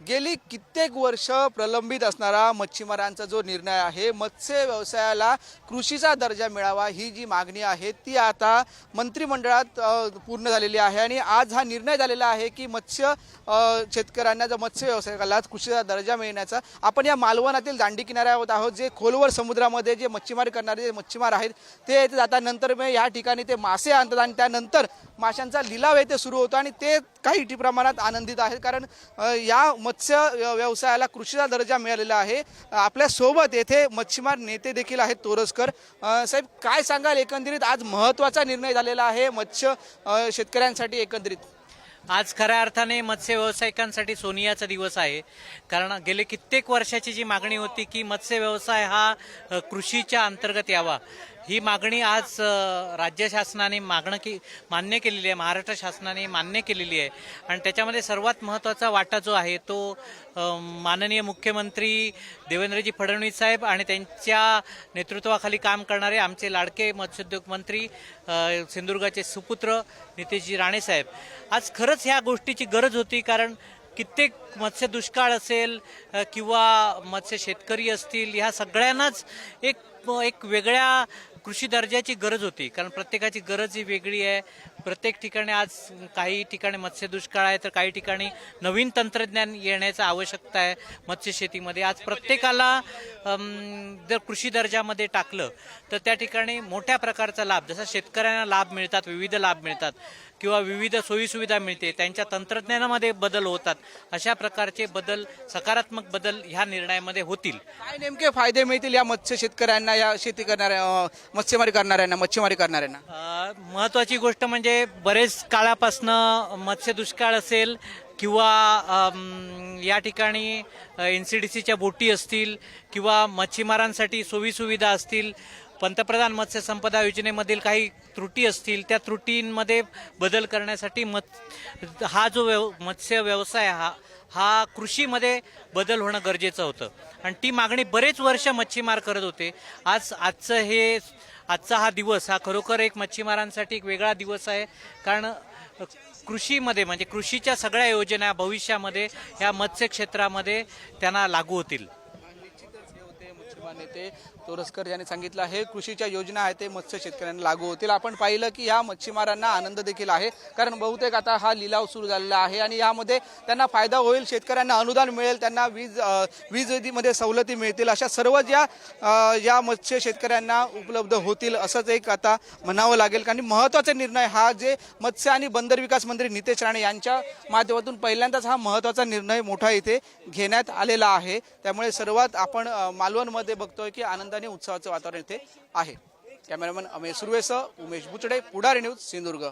गेली कित्येक वर्ष प्रलंबित असणारा मच्छीमारांचा जो निर्णय आहे, मत्स्य व्यवसायाला कृषीचा दर्जा मिळावा ही जी मागणी आहे ती आता मंत्रिमंडळात पूर्ण झालेली आहे। आणि आज हा निर्णय झालेला आहे की शेतकऱ्यांना जो मत्स्य व्यवसायाला कृषीचा दर्जा मिळण्याचा। आपण या मालवणातील दांडी किनाऱ्यावर आहोत, जे खोलवर समुद्रामध्ये जे मच्छीमारी करणारे मच्छीमार आहेत ते येथे जातात। नंतर या ठिकाणी ते मासे आणतात आणि त्यानंतर माशांचा लिलाव येथे सुरू होतो आणि ते काही प्रमाणात आनंदित आहेत, कारण या मत्स्य व्यवसायाला कृषीचा दर्जा मिळालेला आहे। आपल्या सोबत येथे मच्छीमार नेते देखील आहेत, तोरसकर साहेब, काय सांगाल एकंदरीत आज महत्त्वाचा निर्णय झालेला आहे मत्स्य शेतकऱ्यांसाठी एकंदरीत? आज खऱ्या अर्थाने मत्स्य व्यावसायिकांसाठी सोनियाचा दिवस आहे, कारण गेले कित्येक वर्षाची जी मागणी होती की मत्स्य व्यवसाय हा कृषीच्या अंतर्गत यावा, ही मागणी आज राज्य शासनाने मान्य केलेली आहे, महाराष्ट्र शासनाने मान्य केलेली आहे। आणि त्याच्यामध्ये सर्वात महत्त्वाचा वाटा जो आहे तो माननीय मुख्यमंत्री देवेंद्रजी फडणवीस साहेब आणि त्यांच्या नेतृत्वाखाली काम करणारे आमचे लाडके मत्स्योद्योग मंत्री सिंधुदुर्गाचे सुपुत्र नितेशजी राणे साहेब, आज खरंच ह्या गोष्टीची गरज होती। कारण कित्येक मत्स्य दुष्काळ असेल किंवा मत्स्य शेतकरी असतील, ह्या सगळ्यांनाच एक वेगळ्या कृषी दर्जाची गरज होती, कारण प्रत्येकाची गरज ही वेगळी आहे। प्रत्येक ठिकाणी आज काही ठिकाणी मत्स्य दुष्काळ आहे, तर काही ठिकाणी नवीन तंत्रज्ञान येण्याची आवश्यकता आहे मत्स्य शेतीमध्ये। आज प्रत्येकाला जर कृषी दर्जामध्ये टाकलं तर त्या ठिकाणी मोठ्या प्रकारचा लाभ, जसा शेतकऱ्यांना लाभ मिळतात, विविध लाभ मिळतात किंवा विविध सोयीसुविधा मिळते, त्यांच्या तंत्रज्ञानामध्ये बदल होतात, अशा प्रकारचे बदल, सकारात्मक बदल ह्या निर्णयामध्ये होतील। काय नेमके फायदे मिळतील या मत्स्य शेतकऱ्यांना, या शेती करणाऱ्या मच्छीमारी करणाऱ्यांना? महत्त्वाची गोष्ट म्हणजे बरेच काळापासनं मत्स्य दुष्काळ असेल किंवा या ठिकाणी NCDCच्या बोटी असतील किंवा मच्छीमारांसाठी सोयीसुविधा असतील, पंतप्रधान मत्स्य संपदा योजनेमधील काही त्रुटी असतील, त्या त्रुटींमध्ये बदल करण्यासाठी हा जो मत्स्य व्यवसाय हा कृषीमध्ये बदल होणं गरजेचं होतं आणि ती मागणी बरेच वर्ष मच्छीमार करत होते। आजचा हा दिवस हा खरोखर एक मच्छीमारांसाठी एक वेगळा दिवस आहे, कारण कृषीमध्ये म्हणजे कृषीच्या सगळ्या योजना भविष्यामध्ये ह्या मत्स्य क्षेत्रामध्ये त्यांना लागू होतील। नेते तोरसकर यांनी सांगितलं आहे कृषीच्या योजना आहेत ते मत्स्य शेतकऱ्यांना लागू होतील। आपण पाहिलं की या मच्छीमारांना आनंद देखील आहे, कारण बहुतेक आता हा लिलाव सुरू झालेला आहे आणि यामध्ये त्यांना फायदा होईल, शेतकऱ्यांना अनुदान मिळेल, त्यांना वीजमध्ये सवलती मिळतील, अशा सर्व ज्या मत्स्य शेतकऱ्यांना उपलब्ध होतील असंच एक आता म्हणावं लागेल। कारण महत्त्वाचा निर्णय हा जे मत्स्य आणि बंदर विकास मंत्री नितेश राणे यांच्या माध्यमातून पहिल्यांदाच हा महत्त्वाचा निर्णय मोठा इथे घेण्यात आलेला आहे। त्यामुळे सर्वात आपण मालवणमध्ये बघतोय की आनंदाने उत्सवाचं वातावरण इथे आहे। कॅमेरामन अमेश सुर्वेसह उमेश बुचडे, पुढारी न्यूज, सिंधुदुर्ग।